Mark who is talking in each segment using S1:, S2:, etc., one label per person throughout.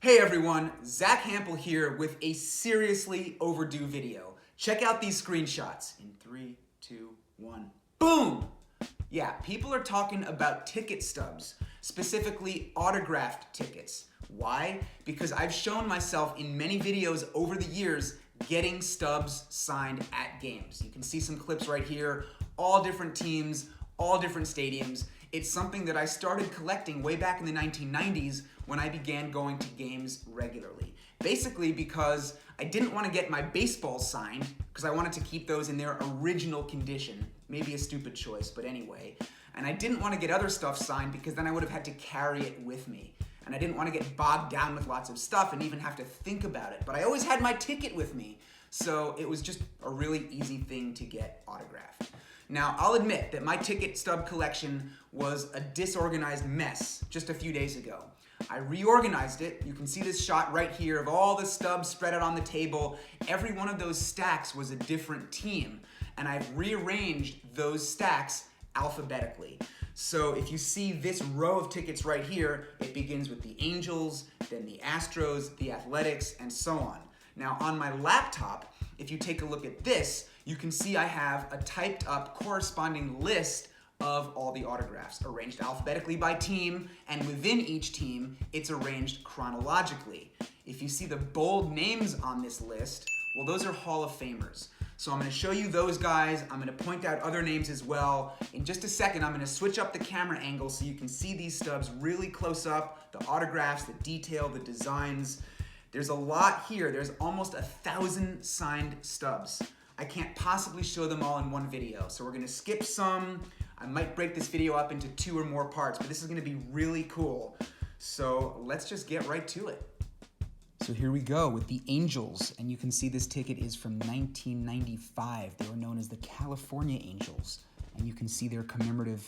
S1: Hey everyone, Zack Hample here with a seriously overdue video. Check out these screenshots. In 3, 2, 1, boom! Yeah, people are talking about ticket stubs, specifically autographed tickets. Why? Because I've shown myself in many videos over the years getting stubs signed at games. You can see some clips right here, all different teams, all different stadiums. It's something that I started collecting way back in the 1990s when I began going to games regularly. Basically because I didn't want to get my baseballs signed because I wanted to keep those in their original condition. Maybe a stupid choice, but anyway. And I didn't want to get other stuff signed because then I would have had to carry it with me. And I didn't want to get bogged down with lots of stuff and even have to think about it. But I always had my ticket with me. So it was just a really easy thing to get autographed. Now, I'll admit that my ticket stub collection was a disorganized mess just a few days ago. I reorganized it. You can see this shot right here of all the stubs spread out on the table. Every one of those stacks was a different team, and I've rearranged those stacks alphabetically. So if you see this row of tickets right here, it begins with the Angels, then the Astros, the Athletics, and so on. Now, on my laptop, if you take a look at this, you can see I have a typed up corresponding list of all the autographs, arranged alphabetically by team, and within each team, it's arranged chronologically. If you see the bold names on this list, well, those are Hall of Famers. So I'm going to show you those guys. I'm going to point out other names as well. In just a second, I'm going to switch up the camera angle so you can see these stubs really close up, the autographs, the detail, the designs. There's a lot here. There's almost 1,000 signed stubs. I can't possibly show them all in one video, so we're going to skip some. I might break this video up into 2 or more parts, but this is going to be really cool. So let's just get right to it. So here we go with the Angels, and you can see this ticket is from 1995. They were known as the California Angels, and you can see their commemorative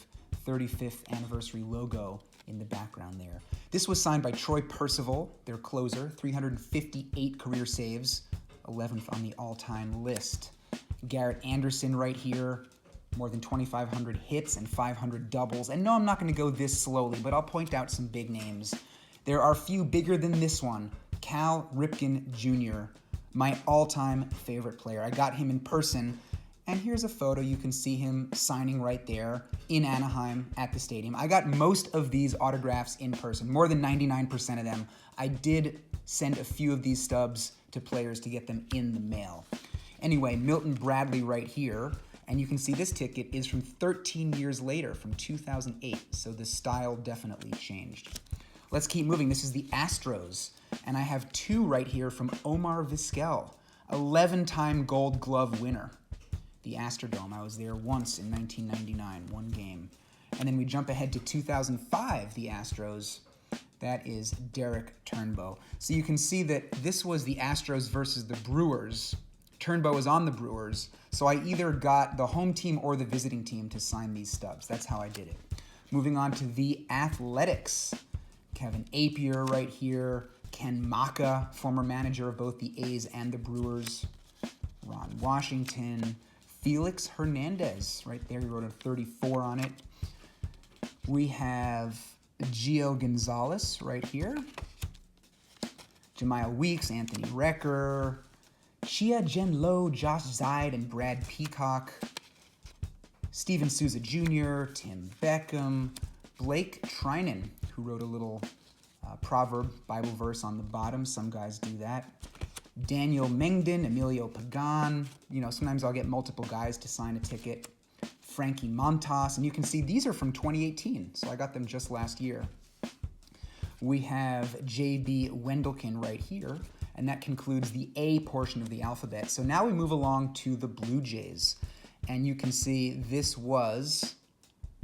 S1: 35th anniversary logo in the background there. This was signed by Troy Percival, their closer, 358 career saves, 11th on the all-time list. Garrett Anderson right here, more than 2,500 hits and 500 doubles. And no, I'm not going to go this slowly, but I'll point out some big names. There are a few bigger than this one. Cal Ripken Jr., my all-time favorite player. I got him in person, and here's a photo. You can see him signing right there in Anaheim at the stadium. I got most of these autographs in person, more than 99% of them. I did send a few of these stubs to players to get them in the mail. Anyway, Milton Bradley right here, and you can see this ticket is from 13 years later, from 2008, so the style definitely changed. Let's keep moving. This is the Astros, and I have 2 right here from Omar Vizquel, 11-time Gold Glove winner. The Astrodome, I was there once in 1999, one game. And then we jump ahead to 2005, the Astros. That is Derek Turnbow. So you can see that this was the Astros versus the Brewers. Turnbow is on the Brewers, so I either got the home team or the visiting team to sign these stubs. That's how I did it. Moving on to the Athletics. Kevin Apier right here. Ken Maka, former manager of both the A's and the Brewers. Ron Washington. Felix Hernandez, right there. He wrote a 34 on it. We have Gio Gonzalez right here. Jemiah Weeks, Anthony Recker. Chia Jen Lo, Josh Zeid, and Brad Peacock. Steven Souza Jr., Tim Beckham. Blake Trinan, who wrote a little proverb, Bible verse on the bottom. Some guys do that. Daniel Mengden, Emilio Pagan. You know, sometimes I'll get multiple guys to sign a ticket. Frankie Montas, and you can see these are from 2018, so I got them just last year. We have J.B. Wendelken right here, and that concludes the A portion of the alphabet. So now we move along to the Blue Jays, and you can see this was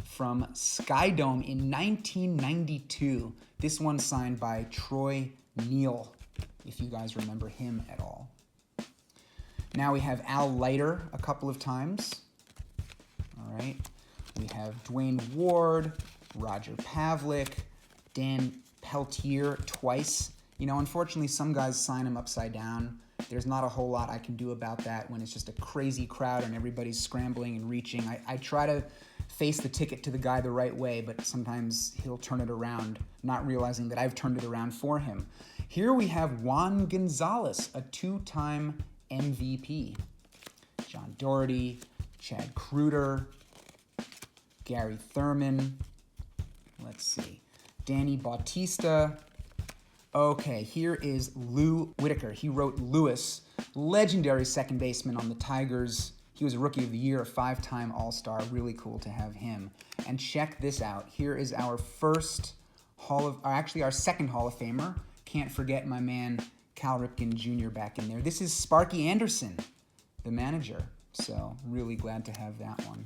S1: from Skydome in 1992. This one signed by Troy Neal, if you guys remember him at all. Now we have Al Leiter a couple of times. All right. We have Dwayne Ward, Roger Pavlik, Dan Peltier twice. You know, unfortunately, some guys sign them upside down. There's not a whole lot I can do about that when it's just a crazy crowd and everybody's scrambling and reaching. I try to face the ticket to the guy the right way, but sometimes he'll turn it around, not realizing that I've turned it around for him. Here we have Juan Gonzalez, a 2-time MVP. John Doherty, Chad Kruder, Gary Thurman, let's see, Danny Bautista. Okay, here is Lou Whitaker. He wrote Lewis, legendary second baseman on the Tigers. He was a Rookie of the Year, a 5-time All-Star. Really cool to have him. And check this out. Here is our our second Hall of Famer. Can't forget my man Cal Ripken Jr. back in there. This is Sparky Anderson, the manager. So really glad to have that one.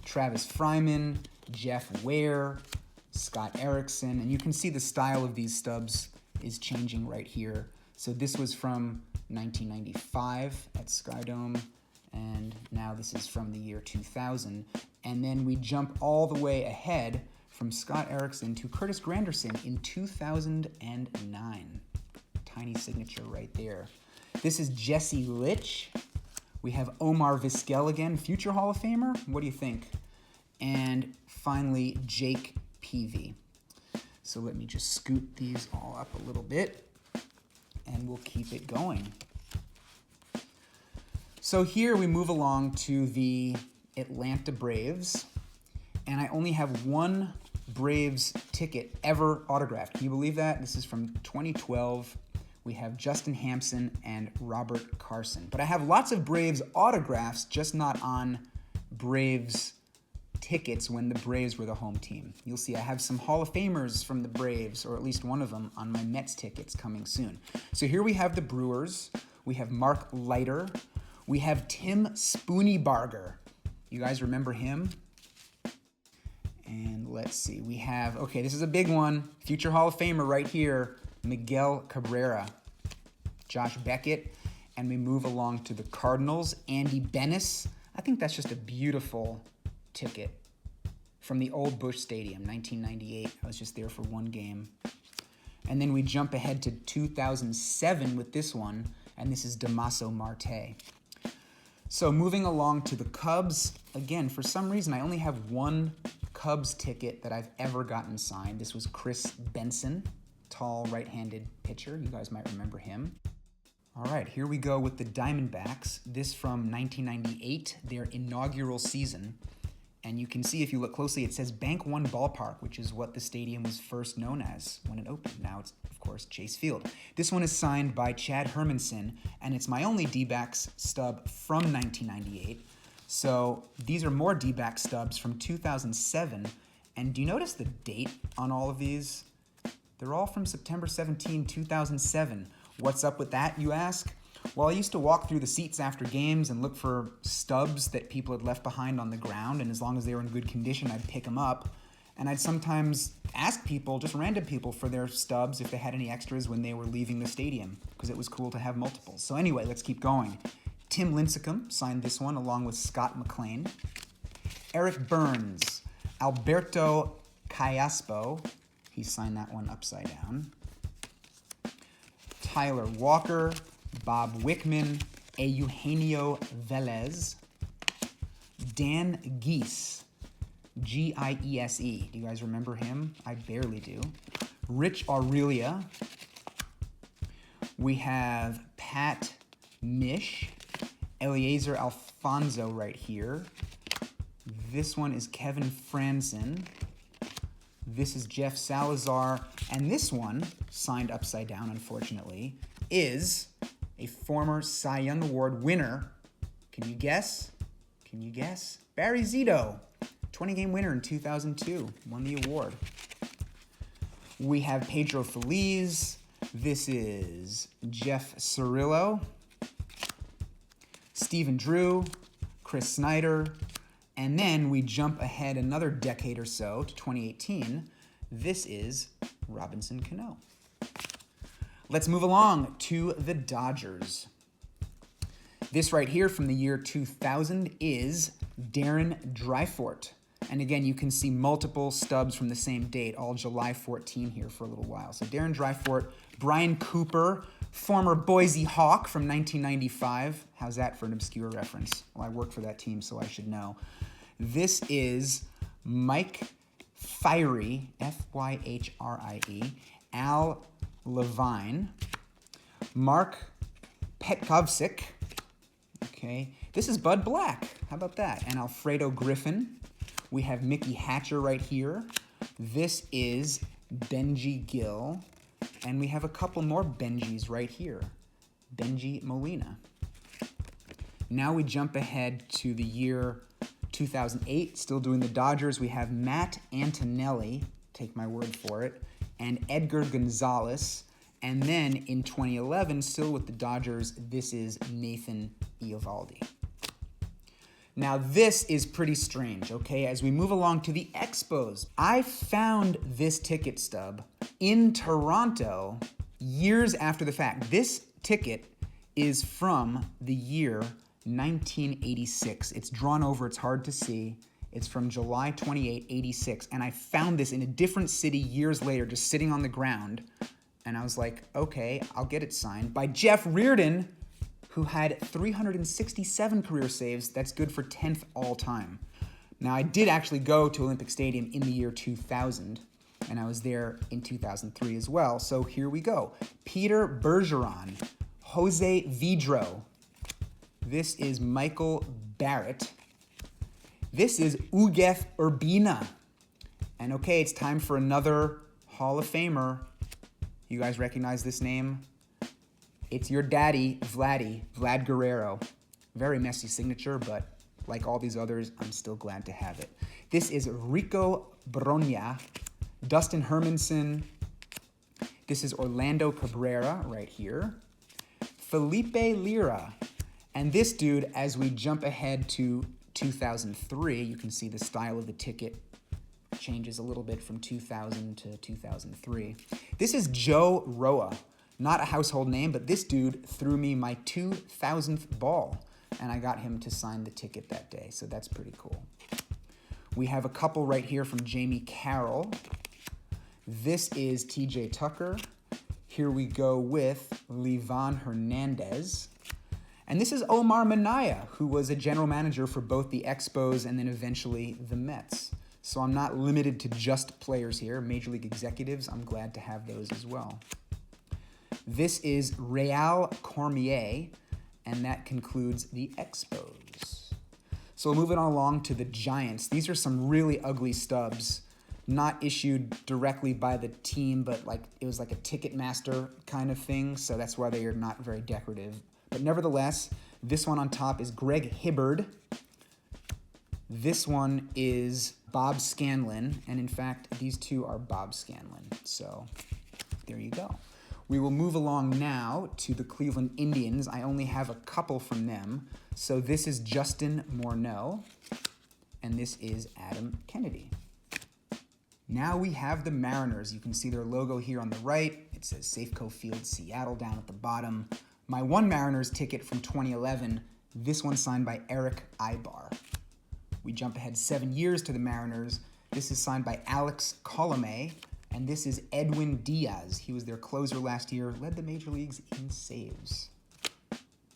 S1: Travis Fryman, Jeff Ware, Scott Erickson, and you can see the style of these stubs is changing right here. So this was from 1995 at Skydome, and now this is from the year 2000. And then we jump all the way ahead from Scott Erickson to Curtis Granderson in 2009. Tiny signature right there. This is Jesse Litch. We have Omar Vizquel again, future Hall of Famer. What do you think? And finally, Jake Peavy. So let me just scoot these all up a little bit, and we'll keep it going. So here we move along to the Atlanta Braves, and I only have one Braves ticket ever autographed. Can you believe that? This is from 2012. We have Justin Hampson and Robert Carson. But I have lots of Braves autographs, just not on Braves tickets when the Braves were the home team. You'll see I have some Hall of Famers from the Braves, or at least one of them, on my Mets tickets coming soon. So here we have the Brewers. We have Mark Leiter. We have Tim Spooneybarger. You guys remember him? And let's see, we have, okay, this is a big one. Future Hall of Famer right here, Miguel Cabrera. Josh Beckett. And we move along to the Cardinals, Andy Benes. I think that's just a beautiful ticket from the old Busch Stadium, 1998. I was just there for one game. And then we jump ahead to 2007 with this one, and this is Damaso Marte. So moving along to the Cubs, again, for some reason, I only have one Cubs ticket that I've ever gotten signed. This was Chris Benson, tall right-handed pitcher. You guys might remember him. All right, here we go with the Diamondbacks. This from 1998, their inaugural season. And you can see if you look closely, it says Bank One Ballpark, which is what the stadium was first known as when it opened. Now it's, of course, Chase Field. This one is signed by Chad Hermanson, and it's my only D-backs stub from 1998. So these are more D-back stubs from 2007. And do you notice the date on all of these? They're all from September 17, 2007. What's up with that, you ask? Well, I used to walk through the seats after games and look for stubs that people had left behind on the ground, and as long as they were in good condition, I'd pick them up. And I'd sometimes ask people, just random people, for their stubs if they had any extras when they were leaving the stadium, because it was cool to have multiples. So anyway, let's keep going. Tim Lincecum signed this one along with Scott McLean. Eric Burns, Alberto Callaspo, he signed that one upside down. Tyler Walker, Bob Wickman, Eugenio Velez, Dan Giese, Giese. Do you guys remember him? I barely do. Rich Aurelia. We have Pat Mish, Eliezer Alfonso right here. This one is Kevin Franzen. This is Jeff Salazar. And this one, signed upside down, unfortunately, is a former Cy Young Award winner. Can you guess? Can you guess? Barry Zito, 20-game winner in 2002, won the award. We have Pedro Feliz. This is Jeff Cirillo. Stephen Drew, Chris Snyder, and then we jump ahead another decade or so to 2018. This is Robinson Cano. Let's move along to the Dodgers. This right here from the year 2000 is Darren Dryfort. And again, you can see multiple stubs from the same date, all July 14 here for a little while. So Darren Dryfort, Brian Cooper, former Boise Hawk from 1995. How's that for an obscure reference? Well, I worked for that team, so I should know. This is Mike Fyrie, F-Y-H-R-I-E, Al Levine, Mark Petkovsik. Okay, this is Bud Black. How about that? And Alfredo Griffin. We have Mickey Hatcher right here. This is Benji Gill. And we have a couple more Benjis right here. Benji Molina. Now we jump ahead to the year 2008, still doing the Dodgers. We have Matt Antonelli, take my word for it, and Edgar Gonzalez. And then in 2011, still with the Dodgers, this is Nathan Eovaldi. Now this is pretty strange, okay? As we move along to the Expos, I found this ticket stub in Toronto years after the fact. This ticket is from the year 1986. It's drawn over, it's hard to see. It's from July 28, 86. And I found this in a different city years later, just sitting on the ground. And I was like, okay, I'll get it signed by Jeff Reardon, who had 367 career saves. That's good for 10th all time. Now, I did actually go to Olympic Stadium in the year 2000, and I was there in 2003 as well. So here we go. Peter Bergeron, Jose Vidro. This is Michael Barrett. This is Ugeth Urbina. And okay, it's time for another Hall of Famer. You guys recognize this name? It's your daddy, Vlad Guerrero. Very messy signature, but like all these others, I'm still glad to have it. This is Rico Bronya, Dustin Hermanson. This is Orlando Cabrera right here. Felipe Lira. And this dude, as we jump ahead to 2003, you can see the style of the ticket changes a little bit from 2000 to 2003. This is Joe Roa. Not a household name, but this dude threw me my 2000th ball, and I got him to sign the ticket that day, so that's pretty cool. We have a couple right here from Jamie Carroll. This is TJ Tucker. Here we go with Livan Hernandez. And this is Omar Minaya, who was a general manager for both the Expos and then eventually the Mets. So I'm not limited to just players here. Major League executives, I'm glad to have those as well. This is Real Cormier, and that concludes the Expos. So moving on along to the Giants. These are some really ugly stubs, not issued directly by the team, but like it was like a Ticketmaster kind of thing, so that's why they are not very decorative. But nevertheless, this one on top is Greg Hibbard. This one is Bob Scanlon, and in fact, these two are Bob Scanlon. So there you go. We will move along now to the Cleveland Indians. I only have a couple from them. So this is Justin Morneau, and this is Adam Kennedy. Now we have the Mariners. You can see their logo here on the right. It says Safeco Field, Seattle down at the bottom. My one Mariners ticket from 2011, this one signed by Eric Ibar. We jump ahead 7 years to the Mariners. This is signed by Alex Colomé. And this is Edwin Diaz. He was their closer last year, led the major leagues in saves.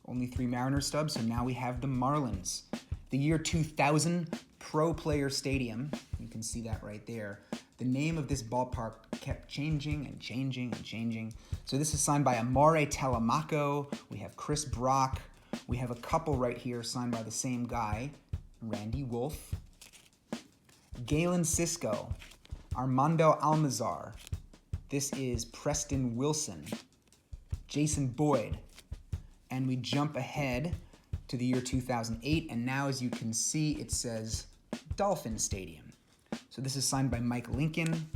S1: Only 3 Mariners stubs, so now we have the Marlins. The year 2000 Pro Player Stadium. You can see that right there. The name of this ballpark kept changing and changing and changing. So this is signed by Amare Telemaco. We have Chris Brock. We have a couple right here signed by the same guy, Randy Wolf. Galen Cisco. Armando Almazar. This is Preston Wilson. Jason Boyd. And we jump ahead to the year 2008, and now as you can see, it says Dolphin Stadium. So this is signed by Mike Lincoln,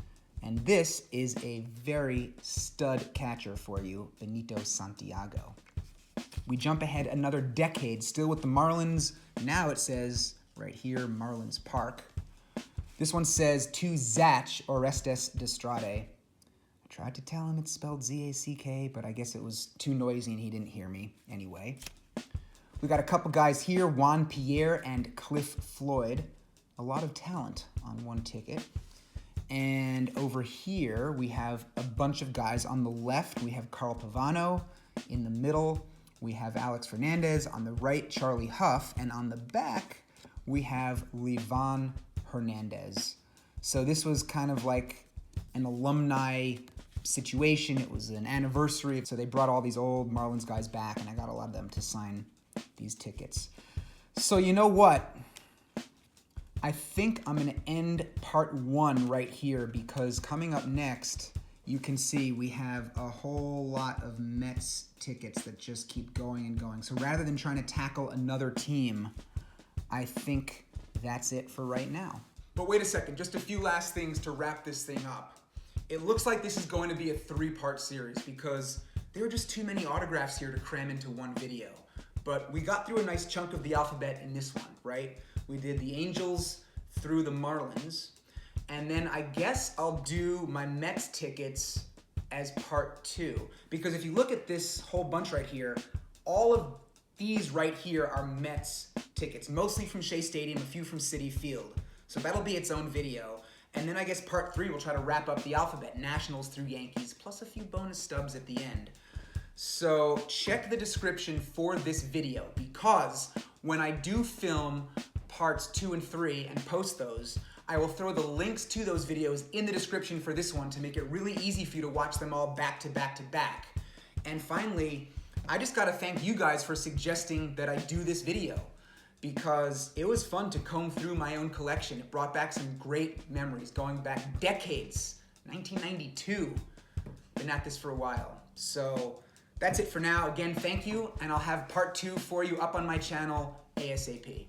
S1: and this is a very stud catcher for you, Benito Santiago. We jump ahead another decade, still with the Marlins. Now it says, right here, Marlins Park. This one says, to Zack Orestes Destrade. I tried to tell him it's spelled Z-A-C-K, but I guess it was too noisy and he didn't hear me anyway. We got a couple guys here, Juan Pierre and Cliff Floyd. A lot of talent on one ticket. And over here, we have a bunch of guys. On the left, we have Carl Pavano. In the middle, we have Alex Fernandez. On the right, Charlie Huff. And on the back, we have Livan Hernandez. So this was kind of like an alumni situation. It was an anniversary. So they brought all these old Marlins guys back, and I got a lot of them to sign these tickets. So you know what? I think I'm going to end part 1 right here, because coming up next, you can see we have a whole lot of Mets tickets that just keep going and going. So rather than trying to tackle another team, I think that's it for right now. But wait a second, just a few last things to wrap this thing up. It looks like this is going to be a 3-part series because there are just too many autographs here to cram into one video. But we got through a nice chunk of the alphabet in this one, right? We did the Angels through the Marlins. And then I guess I'll do my Mets tickets as part 2. Because if you look at this whole bunch right here, all of these right here are Mets tickets, mostly from Shea Stadium, a few from Citi Field. So that'll be its own video. And then I guess part 3 will try to wrap up the alphabet, Nationals through Yankees, plus a few bonus stubs at the end. So check the description for this video, because when I do film parts 2 and 3 and post those, I will throw the links to those videos in the description for this one to make it really easy for you to watch them all back to back to back. And finally, I just gotta thank you guys for suggesting that I do this video, because it was fun to comb through my own collection. It brought back some great memories going back decades, 1992. Been at this for a while. So that's it for now. Again, thank you, and I'll have part 2 for you up on my channel ASAP.